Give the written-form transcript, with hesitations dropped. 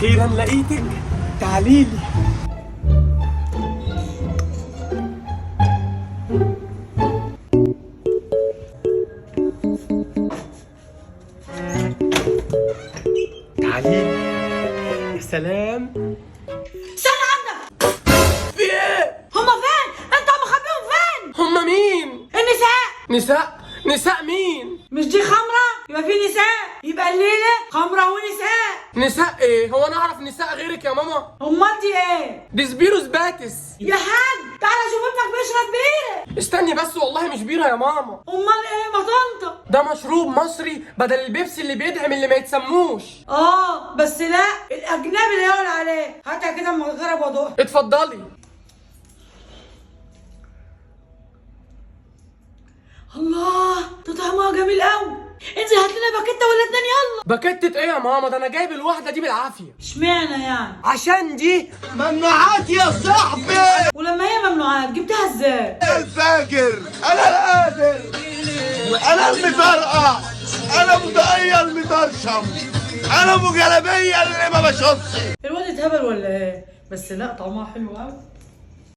اخيرا لقيتك، تعاليلي. تعاليلي. يا سلام. استنى عندك. في ايه؟ هما فين؟ انت مخبيهم فين؟ هما مين؟ النساء. نساء مين؟ مش دي خمرة؟ يبقى في نساء، يبقى الليلة خمرة ونساء. نساء ايه؟ هو انا اعرف نساء غيرك يا ماما؟ امال دي ايه؟ دي سبيروس باتس. يا حاج تعالى شوف ابنك بيشرب بيرة. استني بس، والله مش بيرة يا ماما. امال ايه؟ ما طنطا. ده مشروب مصري بدل البيبسي اللي بيدعم اللي ما يتسموش. بس لا، الاجنبي اللي يقول عليه. هاتها كده من الغرب وضوء. اتفضلي. الله، ده طعمها جميل قوي. انزل هات لنا باكيته ولا اتنين يلا. باكتة ايه يا ماما؟ ده انا جايب الواحدة دي بالعافية. اشمعنى يعني؟ عشان دي ممنوعات يا صاحبي. ولما هي ممنوعات جبتها ازاي؟ الفاجر، انا القادر، انا المفرقع، انا مضيع المطرشم، انا ابو جلابيه اللي ما بشوفش. الواد اتهبل ولا ايه؟ بس لا، طعمها حلو قوي.